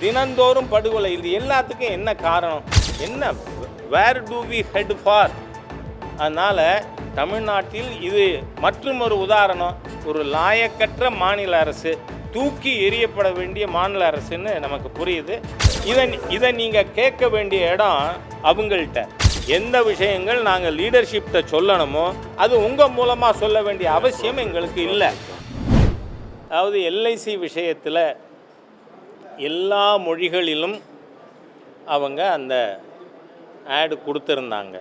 தினந்தோறும் படுகொலை. இது எல்லாத்துக்கும் என்ன காரணம்? என்ன வேர் டு வி ஹெட் ஃபார்? அதனால் தமிழ்நாட்டில் இது மற்றும் ஒரு உதாரணம். ஒரு லாயக்கற்ற மாநில அரசு, தூக்கி எறியப்பட வேண்டிய மாநில அரசுன்னு நமக்கு புரியுது. இதை நீங்கள் கேட்க வேண்டிய இடம் அவங்கள்ட்ட. எந்த விஷயங்கள் நாங்கள் லீடர்ஷிப்ட சொல்லணுமோ அது உங்கள் மூலமாக சொல்ல வேண்டிய அவசியம் எங்களுக்கு இல்லை. அதாவது எல்ஐசி விஷயத்தில் எல்லா மொழிகளிலும் அவங்க அந்த ஆடு கொடுத்துருந்தாங்க.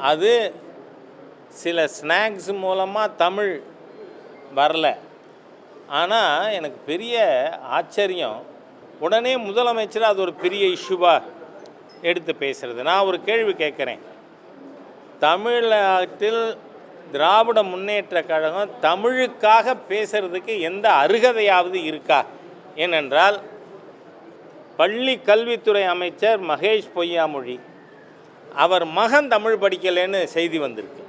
அது சில ஸ்நாக்ஸ் மூலமாக தமிழ் வரல. ஆனால் எனக்கு பெரிய ஆச்சரியம், உடனே முதலமைச்சர் அது ஒரு பெரிய இஷ்யூவாக எடுத்து பேசுகிறது. நான் ஒரு கேள்வி கேட்குறேன். தமிழ்நாட்டில் திராவிட முன்னேற்ற கழகம் தமிழுக்காக பேசுகிறதுக்கு எந்த அருகதையாவது இருக்கா? ஏனென்றால் பள்ளி கல்வித்துறை அமைச்சர் மகேஷ் பொய்யாமொழி, அவர் மகன் தமிழ் படிக்கலைன்னு செய்தி வந்திருக்கு.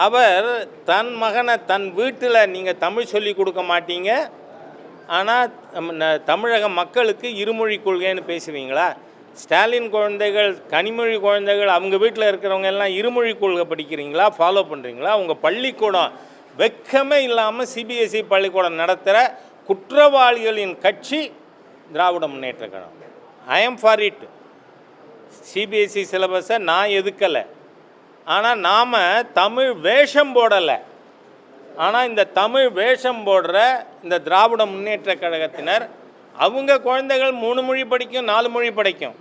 அவர் தன் மகனை தன் வீட்டில் நீங்கள் தமிழ் சொல்லி கொடுக்க மாட்டீங்க, ஆனால் தமிழக மக்களுக்கு இருமொழி கொள்கைன்னு பேசுவீங்களா? ஸ்டாலின் குழந்தைகள், கனிமொழி குழந்தைகள், அவங்க வீட்டில் இருக்கிறவங்க எல்லாம் இருமொழி கொள்கை படிக்கிறீங்களா, ஃபாலோ பண்ணுறீங்களா? உங்கள் பள்ளிக்கூடம் வெக்கமே இல்லாமல் சிபிஎஸ்சி பள்ளிக்கூடம் நடத்துகிற குற்றவாளிகளின் கட்சி Dravida Munnetra Kazhagam. I am for it. CBSE சிலபஸை நான் எதுக்கலை, ஆனால் நாம் தமிழ் வேஷம் போடலை. ஆனால் இந்த தமிழ் வேஷம் போடுற இந்த திராவிட முன்னேற்ற கழகத்தினர் அவங்க குழந்தைகள் 3 மொழி படிக்கும், 4 மொழி படிக்கும்.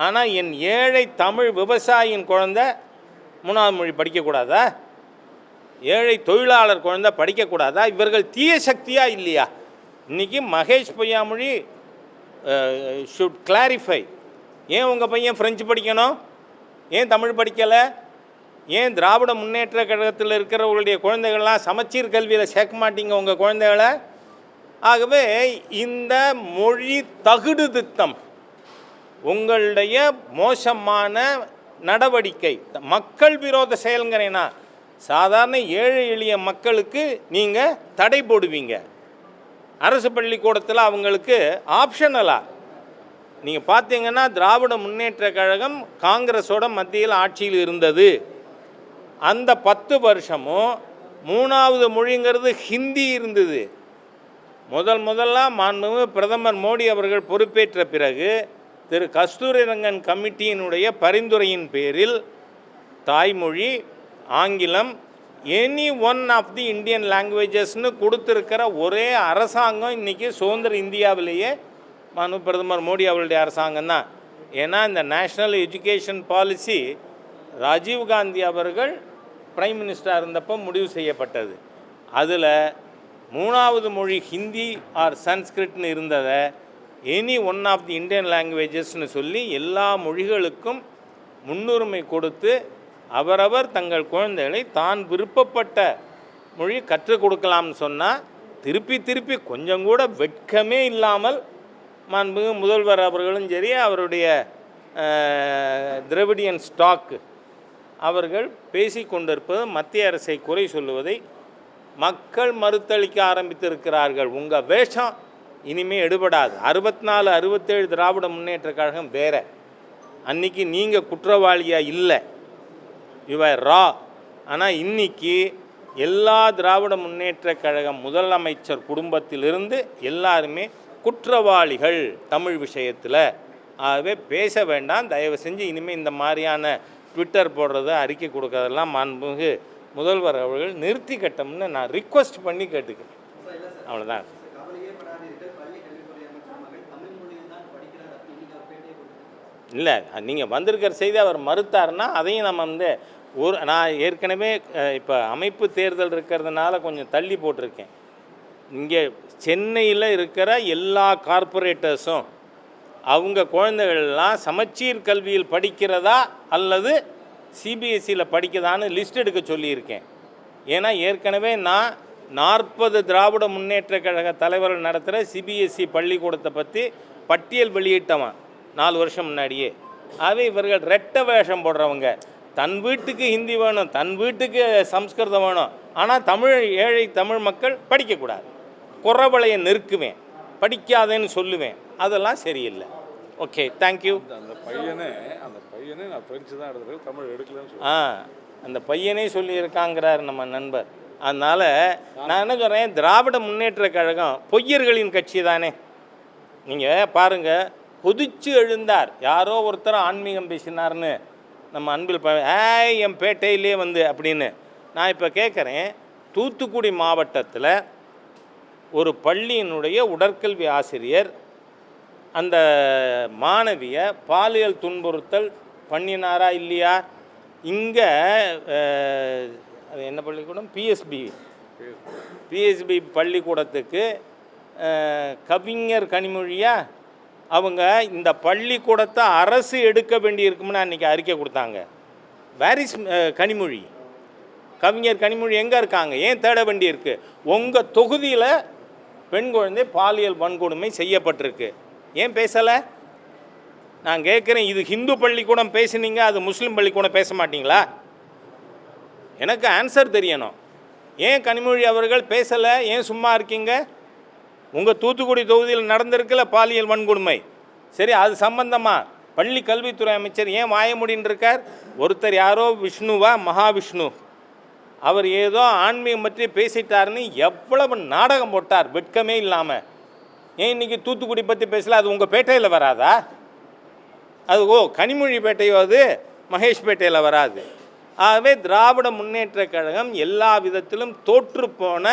ஆனால் என் ஏழை தமிழ் விவசாயியின் குழந்தை 3ஆவது மொழி படிக்கக்கூடாதா? ஏழை தொழிலாளர் குழந்தை படிக்கக்கூடாதா? இவர்கள் தீய சக்தியாக இல்லையா? இன்றைக்கி மகேஷ் பொய்யாமொழி ஷுட் கிளாரிஃபை. ஏன் உங்கள் பையன் ஃப்ரெஞ்சு படிக்கணும்? ஏன் தமிழ் படிக்கலை? ஏன் திராவிட முன்னேற்ற கழகத்தில் இருக்கிறவங்களுடைய குழந்தைகள்லாம் சமச்சீர் கல்வியில் சேர்க்க மாட்டீங்க உங்கள் குழந்தைகளை? ஆகவே இந்த மொழி தகுடு திட்டம் உங்களுடைய மோசமான நடவடிக்கை, மக்கள் விரோத செயல்கிறேன்னா சாதாரண ஏழை எளிய மக்களுக்கு நீங்கள் தடை போடுவீங்க. அரசு பள்ளிக்கூடத்தில் அவங்களுக்கு ஆப்ஷனலா நீங்கள் பார்த்தீங்கன்னா திராவிட முன்னேற்ற கழகம் காங்கிரஸோட மத்தியில் ஆட்சியில் இருந்தது. அந்த 10 வருஷமும் 3ஆவது மொழிங்கிறது ஹிந்தி இருந்தது. முதல்ல மாண்புமிகு பிரதமர் மோடி அவர்கள் பொறுப்பேற்ற பிறகு திரு கஸ்தூரிரங்கன் கமிட்டியினுடைய பரிந்துரையின் பேரில் தாய்மொழி, ஆங்கிலம், any one of the Indian லாங்குவேஜஸ்னு கொடுத்துருக்கிற ஒரே அரசாங்கம் இன்றைக்கி சுதந்திர இந்தியாவிலேயே மாண்புமிகு பிரதமர் மோடி அவர்களுடைய அரசாங்கம் தான். ஏன்னா இந்த நேஷ்னல் எஜுகேஷன் பாலிசி ராஜீவ்காந்தி அவர்கள் பிரைம் மினிஸ்டராக இருந்தப்போ முடிவு செய்யப்பட்டது. அதில் 3ஆவது மொழி ஹிந்தி ஆர் சன்ஸ்கிரிட்னு இருந்ததை any one of the Indian லாங்குவேஜஸ்னு சொல்லி எல்லா மொழிகளுக்கும் முன்னுரிமை கொடுத்து அவரவர் தங்கள் குழந்தைகளை தான் விருப்பப்பட்ட மொழி கற்றுக் கொடுக்கலாம்னு சொன்னால் திருப்பி கொஞ்சம் கூட வெட்கமே இல்லாமல் மாண்புமிகு முதல்வர் அவர்களும் சரி, அவருடைய திராவிடியன் ஸ்டாக் அவர்கள் பேசி கொண்டிருப்பது மத்திய அரசை குறை சொல்லுவதை மக்கள் மறுத்தளிக்க ஆரம்பித்திருக்கிறார்கள். உங்கள் வேஷம் இனிமேல் எடுபடாது. 64, 67 திராவிட முன்னேற்ற கழகம் வேறு. அன்றைக்கி நீங்கள் குற்றவாளியாக இல்லை, யுவர் ரா. ஆனால் இன்றைக்கி எல்லா திராவிட முன்னேற்ற கழகம் முதலமைச்சர் குடும்பத்திலிருந்து எல்லாருமே குற்றவாளிகள் தமிழ் விஷயத்தில். ஆகவே பேச வேண்டாம், தயவு செஞ்சு இனிமேல் இந்த மாதிரியான ட்விட்டர் போடுறது, அறிக்கை கொடுக்கறதெல்லாம் மாண்புமிகு முதல்வர் அவர்கள் நிறுத்தி கட்டம்னு நான் ரிக்வெஸ்ட் பண்ணி கேட்டுக்கிறேன். அவ்வளோதான். இல்லை, நீங்கள் வந்திருக்கிற செய்தி அவர் மறுத்தாருன்னா அதையும் நம்ம நான் ஏற்கனவே இப்போ அமைப்பு தேர்தல் இருக்கிறதுனால கொஞ்சம் தள்ளி போட்டிருக்கேன். இங்கே சென்னையில் இருக்கிற எல்லா கார்ப்பரேட்டர்ஸும் அவங்க குழந்தைகள்லாம் சமச்சீர் கல்வியில் படிக்கிறதா அல்லது சிபிஎஸ்சியில் படிக்கிறதான்னு லிஸ்ட் எடுக்க சொல்லியிருக்கேன். ஏன்னா ஏற்கனவே நான் 40 திராவிட முன்னேற்ற கழக தலைவர்கள் நடத்துகிற சிபிஎஸ்சி பள்ளிக்கூடத்தை பற்றி பட்டியல் வெளியிட்டவன் 4 வருஷம் முன்னாடியே. ஆகவே இவர்கள் ரெட்டை வேஷம் போடுறவங்க. தன் வீட்டுக்கு ஹிந்தி வேணும், தன் வீட்டுக்கு சம்ஸ்கிருதம் வேணும், ஆனால் ஏழை தமிழ் மக்கள் படிக்கக்கூடாது. குறவளையை நெருக்குவேன். படிக்காதேன்னு சொல்லுவேன். அதெல்லாம் சரியில்லை. Okay, thank you. அந்த பையனே நான் ஃப்ரெஞ்சு தான் எடுத்துருக்கேன், தமிழ் எடுக்கலன்னு அந்த பையனே சொல்லியிருக்காங்கிறார் நம்ம நண்பர். அதனால் நான் என்ன சொல்கிறேன், திராவிட முன்னேற்ற கழகம் பொய்யர்களின் கட்சி தானே. நீங்கள் பாருங்கள், கொதிச்சு எழுந்தார் யாரோ ஒருத்தர் ஆன்மீகம் பேசினார்னு நம்ம அன்பில் என் பேட்டையிலே வந்து அப்படின்னு. நான் இப்போ கேட்குறேன், தூத்துக்குடி மாவட்டத்தில் ஒரு பள்ளியினுடைய உடற்கல்வி ஆசிரியர் அந்த மாணவியை பாலியல் துன்புறுத்தல் பண்ணினாரா இல்லையா? இங்கே அது என்ன பள்ளிக்கூடம், பிஎஸ்பி பள்ளிக்கூடத்துக்கு கவிஞர் கனிமொழியா அவங்க இந்த பள்ளிக்கூடத்தை அரசு எடுக்க வேண்டியிருக்கும்னு அன்றைக்கி அறிக்கை கொடுத்தாங்க. Where is Kanimozhi? கவிஞர் கனிமொழி எங்கே இருக்காங்க? ஏன் தேட வேண்டியிருக்கு? உங்கள் தொகுதியில் பெண் குழந்தை பாலியல் வன்கொடுமை செய்யப்பட்டிருக்கு, ஏன் பேசலை? நான் கேட்குறேன், இது ஹிந்து பள்ளிக்கூடம் பேசுனீங்க, அது முஸ்லீம் பள்ளிக்கூடம் பேச மாட்டிங்களா? எனக்கு ஆன்சர் தெரியணும். ஏன் கனிமொழி அவர்கள் பேசலை? ஏன் சும்மா இருக்கீங்க? உங்கள் தூத்துக்குடி தொகுதியில் நடந்திருக்கல பாலியல் வன்கொடுமை, சரி, அது சம்பந்தமாக பள்ளி கல்வித்துறை அமைச்சர் ஏன் வாய மூடின்னு இருக்கார்? ஒருத்தர் யாரோ விஷ்ணுவா, மகாவிஷ்ணு, அவர் ஏதோ ஆன்மீகம் பற்றி பேசிட்டாருன்னு எவ்வளவு நாடகம் போட்டார் வெட்கமே இல்லாமல். ஏன் இன்றைக்கி தூத்துக்குடி பற்றி பேசல? அது உங்கள் பேட்டையில் வராதா? அது கனிமொழி பேட்டையோ, அது மகேஷ் பேட்டையில் வராது. ஆகவே திராவிட முன்னேற்ற கழகம் எல்லா விதத்திலும் தோற்றுப்போன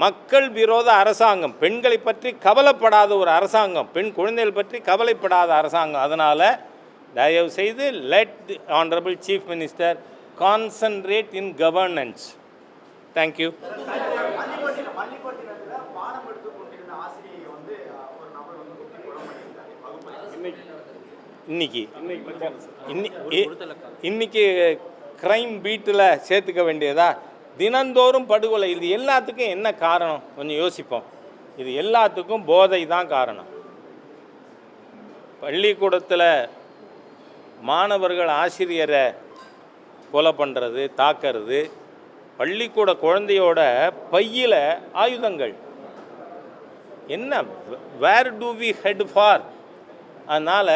மக்கள் விரோத அரசாங்கம், பெண்களை பற்றி கவலைப்படாத ஒரு அரசாங்கம், பெண் குழந்தைகள் பற்றி கவலைப்படாத அரசாங்கம். அதனால் தயவு செய்து let the honourable chief minister concentrate in governance. Thank you. இன்னைக்கு க்ரைம் பீட்டில் சேர்த்துக்க வேண்டியதா? தினந்தோறும் படுகொலை. இது எல்லாத்துக்கும் என்ன காரணம்? கொஞ்சம் யோசிப்போம். இது எல்லாத்துக்கும் போதை தான் காரணம். பள்ளிக்கூடத்தில் மாணவர்கள் ஆசிரியரை கொலை பண்ணுறது, தாக்கிறது, பள்ளிக்கூட குழந்தையோட பையில் ஆயுதங்கள். என்ன, வேர் டு வி ஹெட் ஃபார்? அதனால்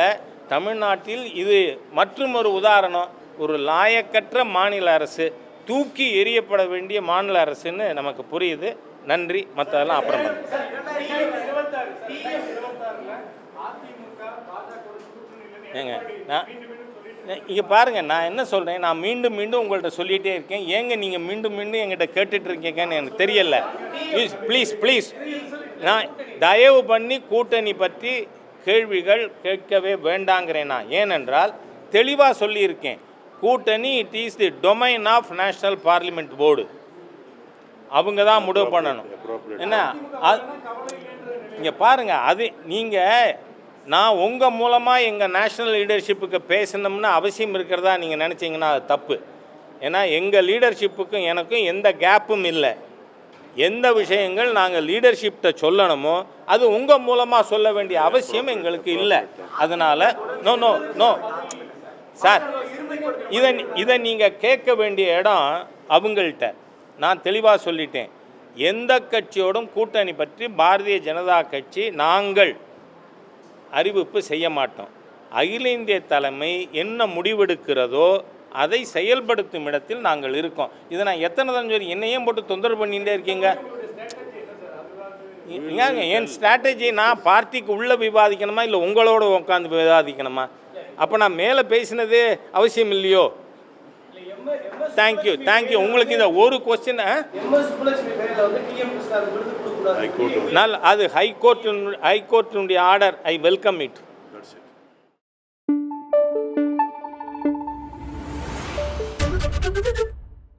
தமிழ்நாட்டில் இது மற்றும் ஒரு உதாரணம். ஒரு லாயக்கற்ற மாநில அரசு, தூக்கி எறியப்பட வேண்டிய மாநில அரசுன்னு நமக்கு புரியுது. நன்றி. மற்றதெல்லாம் அப்புறம் ஏங்க, நான் இங்கே பாருங்கள், நான் என்ன சொல்கிறேன், நான் மீண்டும் மீண்டும் உங்கள்கிட்ட சொல்லிகிட்டே இருக்கேன். ஏங்க நீங்கள் மீண்டும் மீண்டும் எங்கிட்ட கேட்டுட்ருக்கீங்கன்னு எனக்கு தெரியல. ப்ளீஸ் நான் தயவு பண்ணி கூட்டணி பற்றி கேள்விகள் கேட்கவே வேண்டாங்கிறேன். நான் ஏனென்றால் தெளிவாக சொல்லியிருக்கேன், கூட்டணி it is the domain of national parliament board. அவங்க தான் முடிவு பண்ணணும். என்ன இங்கே பாருங்கள், அது நீங்கள் நான் உங்கள் மூலமாக எங்கள் நேஷ்னல் லீடர்ஷிப்புக்கு பேசணும்னு அவசியம் இருக்கிறதா நீங்கள் நினச்சிங்கன்னா அது தப்பு. ஏன்னா எங்கள் லீடர்ஷிப்புக்கும் எனக்கும் எந்த கேப்பும் இல்லை. எந்த விஷயங்கள் நாங்கள் லீடர்ஷிப்கிட்ட சொல்லணுமோ அது உங்கள் மூலமாக சொல்ல வேண்டிய அவசியம் எங்களுக்கு இல்லை. அதனால் நோ சார், இதை நீங்கள் கேட்க வேண்டிய இடம் அவங்கள்ட்ட. நான் தெளிவாக சொல்லிட்டேன், எந்த கட்சியோடும் கூட்டணி பற்றி பாரதிய ஜனதா கட்சி நாங்கள் அறிவிப்பு செய்ய மாட்டோம். அகில இந்திய தலைமை என்ன முடிவெடுக்கிறதோ அதை செயல்படுத்தும் இடத்தில் நாங்கள் இருக்கோம். இதை நான் எத்தனை தான் சொல்லி என்னையும் போட்டு தொந்தரவு பண்ணிகிட்டே இருக்கீங்க. ஏங்க என் ஸ்ட்ராட்டஜி நான் பார்ட்டிக்கு உள்ளே விவாதிக்கணுமா இல்லை உங்களோட உட்காந்து விவாதிக்கணுமா? அப்போ நான் மேலே பேசினதே அவசியம் இல்லையோ? தேங்க்யூ. உங்களுக்கு இந்த ஒரு கொஸ்டின் அது ஹைகோர்ட்டினுடைய ஆர்டர். I welcome it.